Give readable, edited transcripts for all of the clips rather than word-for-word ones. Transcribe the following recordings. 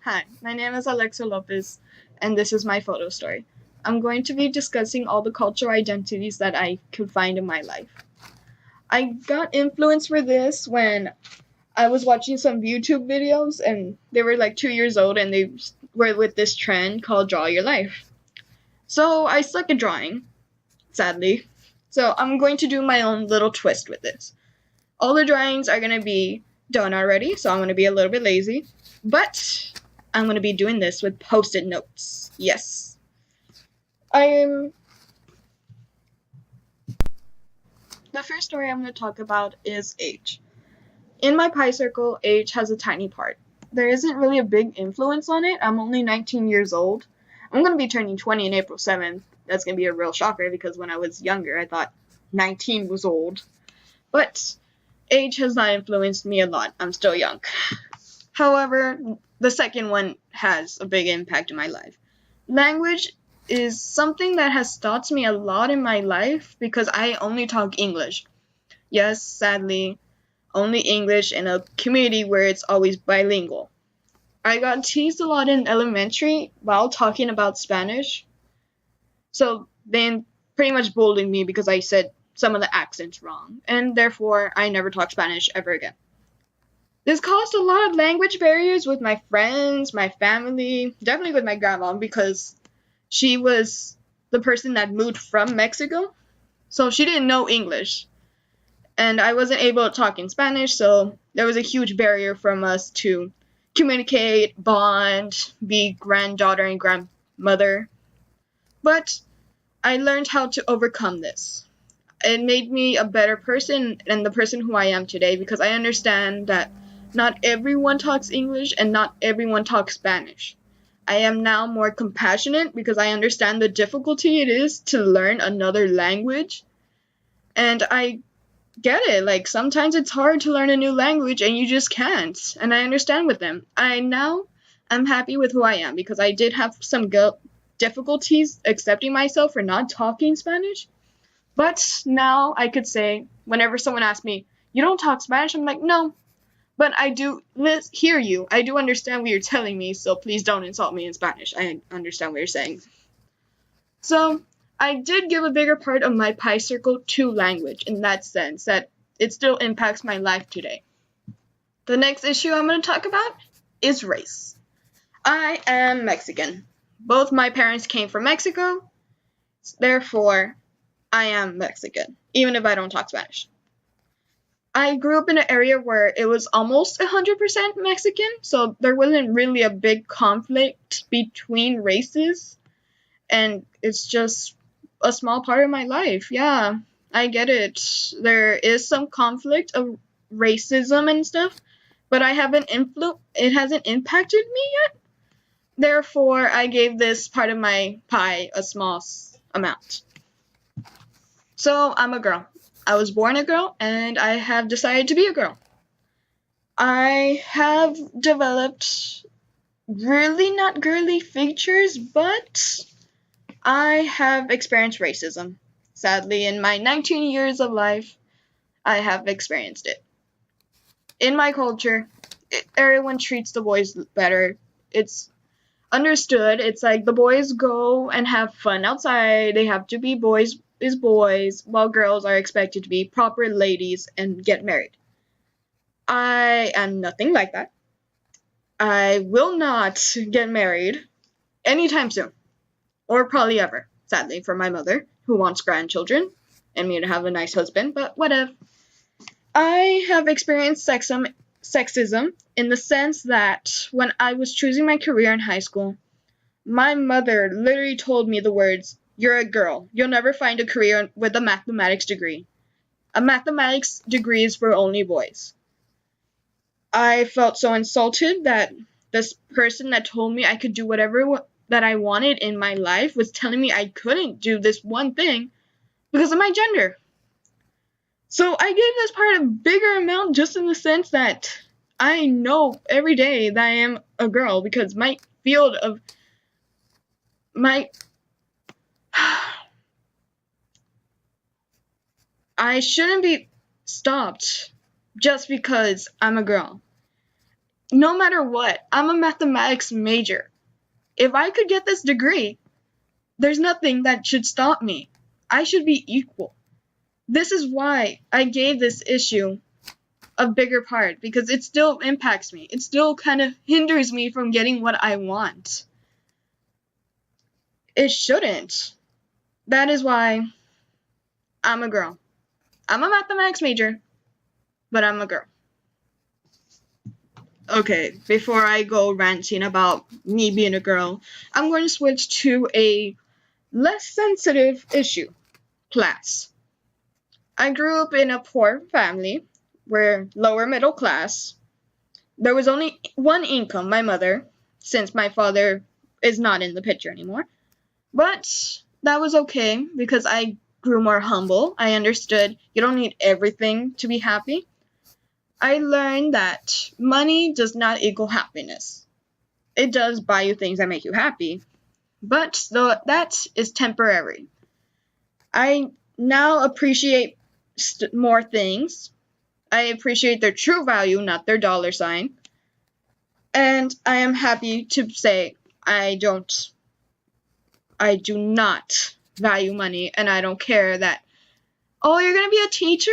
Hi, my name is Alexia Lopez, and this is my photo story. I'm going to be discussing all the cultural identities that I could find in my life. I got influenced for this when I was watching some YouTube videos, and they were like 2 years old, and they were with this trend called Draw Your Life. So I suck at drawing, sadly. So I'm going to do my own little twist with this. All the drawings are going to be done already, so I'm going to be a little bit lazy. But I'm going to be doing this with post-it notes. Yes. The first story I'm going to talk about is age. In my pie circle, age has a tiny part. There isn't really a big influence on it. I'm only 19 years old. I'm going to be turning 20 on April 7th. That's going to be a real shocker because when I was younger, I thought 19 was old. But age has not influenced me a lot. I'm still young. However, the second one has a big impact in my life. Language is something that has taught me a lot in my life because I only talk English. Yes, sadly, only English in a community where it's always bilingual. I got teased a lot in elementary while talking about Spanish, so they pretty much bullied me because I said some of the accents wrong, and therefore I never talked Spanish ever again. This caused a lot of language barriers with my friends, my family, definitely with my grandma because she was the person that moved from Mexico, so she didn't know English. And I wasn't able to talk in Spanish, so there was a huge barrier from us to communicate, bond, be granddaughter and grandmother. But I learned how to overcome this. It made me a better person and the person who I am today because I understand that not everyone talks English and not everyone talks Spanish. I am now more compassionate because I understand the difficulty it is to learn another language. And I get it. Like, sometimes it's hard to learn a new language and you just can't. And I understand with them. I'm happy with who I am because I did have some difficulties accepting myself for not talking Spanish. But now I could say, whenever someone asks me, you don't talk Spanish? I'm like, no. But I do hear you. I do understand what you're telling me, so please don't insult me in Spanish. I understand what you're saying. So, I did give a bigger part of my pie circle to language in that sense, that it still impacts my life today. The next issue I'm going to talk about is race. I am Mexican. Both my parents came from Mexico, therefore, I am Mexican, even if I don't talk Spanish. I grew up in an area where it was almost 100% Mexican, so there wasn't really a big conflict between races, and it's just a small part of my life. Yeah, I get it. There is some conflict of racism and stuff, but it hasn't impacted me yet. Therefore, I gave this part of my pie a small amount. So, I'm a girl. I was born a girl, and I have decided to be a girl. I have developed really not girly features, but I have experienced racism. Sadly, in my 19 years of life, I have experienced it. In my culture, everyone treats the boys better. It's understood. It's like the boys go and have fun outside. They have to be boys is boys, while girls are expected to be proper ladies and get married. I am nothing like that. I will not get married anytime soon, or probably ever, sadly, for my mother, who wants grandchildren and me to have a nice husband, but whatever. I have experienced sexism in the sense that when I was choosing my career in high school, my mother literally told me the words, "You're a girl. You'll never find a career with a mathematics degree. A mathematics degree is for only boys." I felt so insulted that this person that told me I could do whatever that I wanted in my life was telling me I couldn't do this one thing because of my gender. So I gave this part a bigger amount just in the sense that I know every day that I am a girl because my field of my I shouldn't be stopped just because I'm a girl. No matter what, I'm a mathematics major. If I could get this degree, there's nothing that should stop me. I should be equal. This is why I gave this issue a bigger part, because it still impacts me. It still kind of hinders me from getting what I want. It shouldn't. That is why I'm a girl. I'm a mathematics major, but I'm a girl. Okay, before I go ranting about me being a girl, I'm going to switch to a less sensitive issue: class. I grew up in a poor family. We're lower middle class. There was only one income, my mother, since my father is not in the picture anymore. But that was okay because I grew more humble. I understood you don't need everything to be happy. I learned that money does not equal happiness. It does buy you things that make you happy, but that is temporary. I now appreciate more things. I appreciate their true value, not their dollar sign. And I am happy to say I do not value money, and I don't care that, oh, you're going to be a teacher?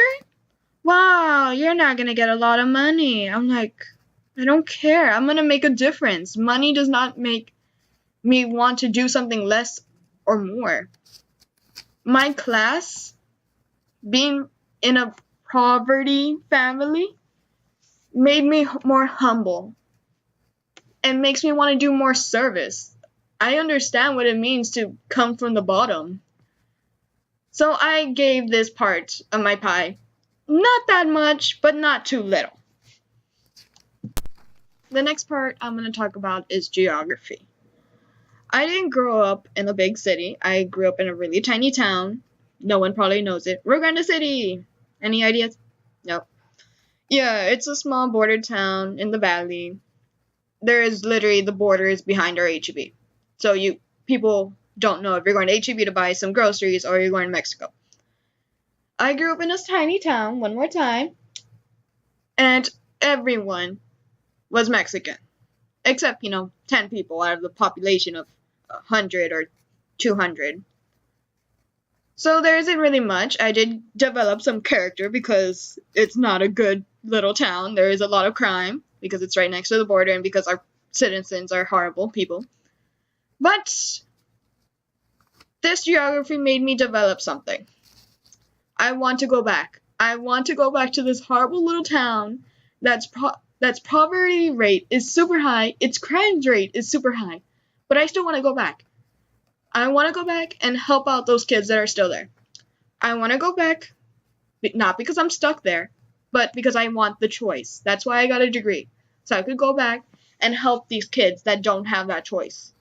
Wow, you're not going to get a lot of money. I'm like, I don't care. I'm going to make a difference. Money does not make me want to do something less or more. My class, being in a poverty family, made me more humble and makes me want to do more service. I understand what it means to come from the bottom. So I gave this part of my pie not that much, but not too little. The next part I'm going to talk about is geography. I didn't grow up in a big city. I grew up in a really tiny town. No one probably knows it. Rio Grande City. Any ideas? No. Yeah, it's a small border town in the valley. There is literally the border is behind our H-E-B. So people don't know if you're going to H-E-B to buy some groceries or you're going to Mexico. I grew up in a tiny town, one more time, and everyone was Mexican. Except, 10 people out of the population of 100 or 200. So there isn't really much. I did develop some character because it's not a good little town. There is a lot of crime because it's right next to the border and because our citizens are horrible people. But this geography made me develop something. I want to go back. I want to go back to this horrible little town that's poverty rate is super high, its crime rate is super high, but I still want to go back. I want to go back and help out those kids that are still there. I want to go back, not because I'm stuck there, but because I want the choice. That's why I got a degree, so I could go back and help these kids that don't have that choice.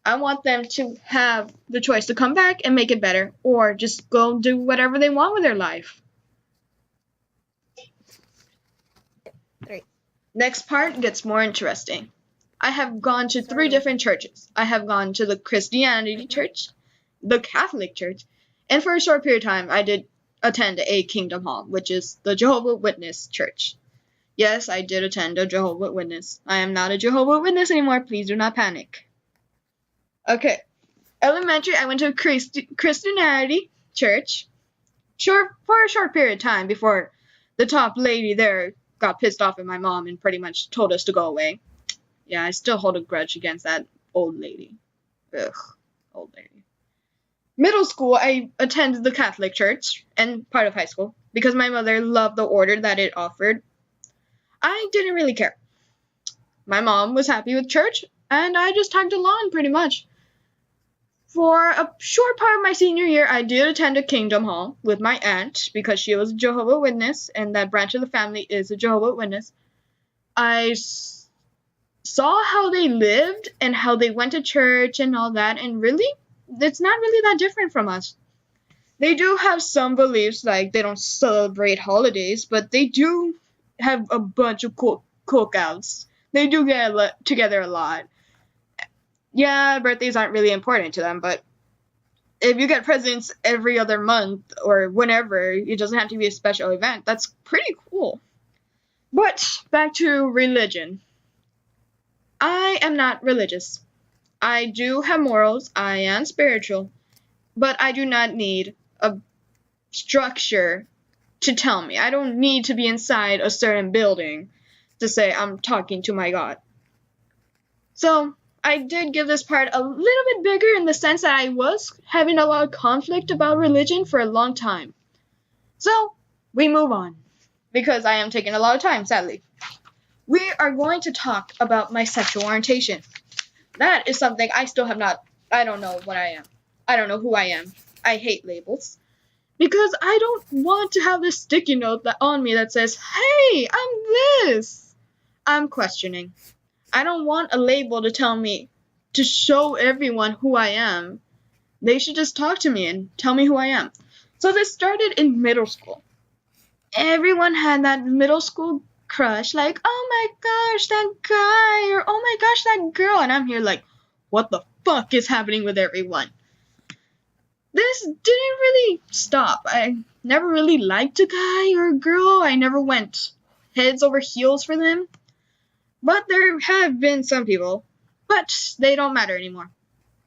I want them to have the choice to come back and make it better, or just go do whatever they want with their life. Next part gets more interesting. I have gone to 3 different churches. I have gone to the Christianity church, the Catholic church, and for a short period of time I did attend a Kingdom Hall, which is the Jehovah's Witness church. Yes, I did attend a Jehovah's Witness. I am not a Jehovah's Witness anymore. Please do not panic. Okay. Elementary, I went to a Christianity church for a short period of time before the top lady there got pissed off at my mom and pretty much told us to go away. Yeah, I still hold a grudge against that old lady. Ugh, old lady. Middle school, I attended the Catholic church and part of high school because my mother loved the order that it offered. I didn't really care. My mom was happy with church, and I just tagged along pretty much. For a short part of my senior year, I did attend a Kingdom Hall with my aunt because she was a Jehovah's Witness, and that branch of the family is a Jehovah's Witness. I saw how they lived and how they went to church and all that, and really, it's not really that different from us. They do have some beliefs, like they don't celebrate holidays, but they do have a bunch of cookouts. They do get together a lot. Yeah, birthdays aren't really important to them, but if you get presents every other month or whenever, it doesn't have to be a special event. That's pretty cool. But back to religion. am not religious. I do have morals, I am spiritual, but I do not need a structure to tell me. I don't need to be inside a certain building to say I'm talking to my God. So I did give this part a little bit bigger in the sense that I was having a lot of conflict about religion for a long time. So we move on, because I am taking a lot of time, sadly. We are going to talk about my sexual orientation. That is something I still have not, I don't know what I am. I don't know who I am. I hate labels. Because I don't want to have this sticky note on me that says, hey, I'm this. I'm questioning. I don't want a label to tell me, to show everyone who I am. They should just talk to me and tell me who I am. So this started in middle school. Everyone had that middle school crush, like, oh my gosh, that guy, or oh my gosh, that girl. And I'm here like, what the fuck is happening with everyone? This didn't really stop. I never really liked a guy or a girl. I never went heads over heels for them. But there have been some people. But they don't matter anymore.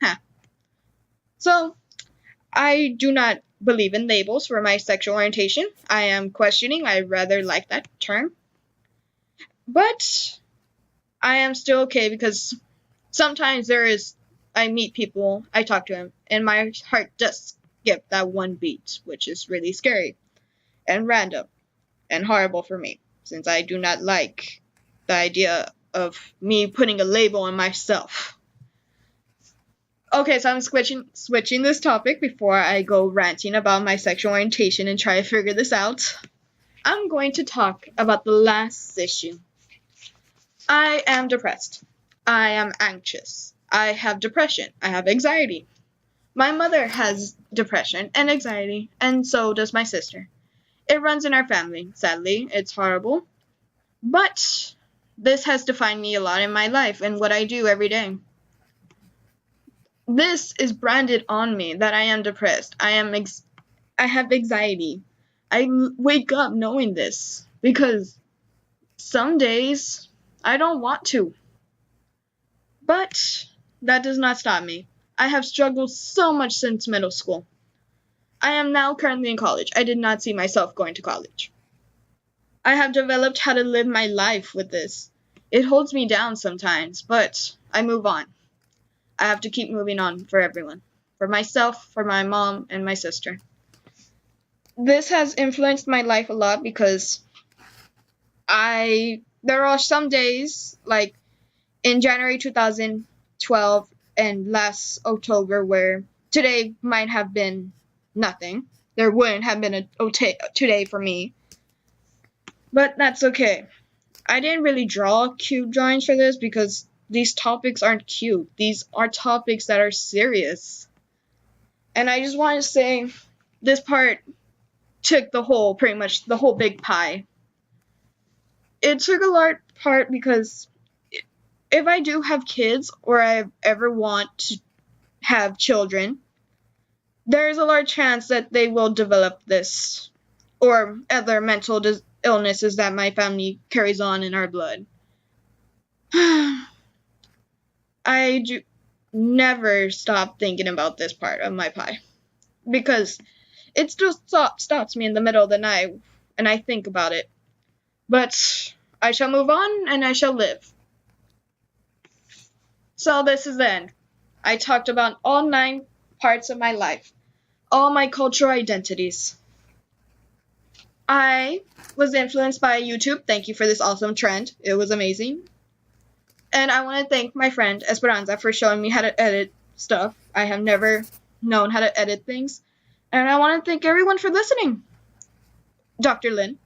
Huh. So, I do not believe in labels for my sexual orientation. I am questioning. I rather like that term. But I am still okay, because sometimes I meet people, I talk to them, and my heart does skip that one beat, which is really scary and random and horrible for me, since I do not like the idea of me putting a label on myself. Okay, so I'm switching this topic before I go ranting about my sexual orientation and try to figure this out. I'm going to talk about the last issue. I am depressed. I am anxious. I have depression. I have anxiety. My mother has depression and anxiety, and so does my sister. It runs in our family. Sadly, it's horrible. But this has defined me a lot in my life and what I do every day. This is branded on me that I am depressed. I have anxiety. I wake up knowing this, because some days I don't want to. But that does not stop me. I have struggled so much since middle school. I am now currently in college. I did not see myself going to college. I have developed how to live my life with this. It holds me down sometimes, but I move on. I have to keep moving on for everyone. For myself, for my mom, and my sister. This has influenced my life a lot, because there are some days, like in January 2012 and last October, where today might have been nothing. There wouldn't have been a today for me. But that's okay. I didn't really draw cute drawings for this, because these topics aren't cute. These are topics that are serious. And I just want to say, this part took pretty much the whole big pie. It took a large part, because if I do have kids, or I ever want to have children, there is a large chance that they will develop this, or other mental illnesses that my family carries on in our blood. I do never stop thinking about this part of my pie, because it still stops me in the middle of the night, and I think about it. But I shall move on, and I shall live. So this is the end. I talked about all 9 parts of my life, all my cultural identities. I was influenced by YouTube. Thank you for this awesome trend. It was amazing. And I want to thank my friend Esperanza for showing me how to edit stuff. I have never known how to edit things. And I want to thank everyone for listening. Dr. Lynn.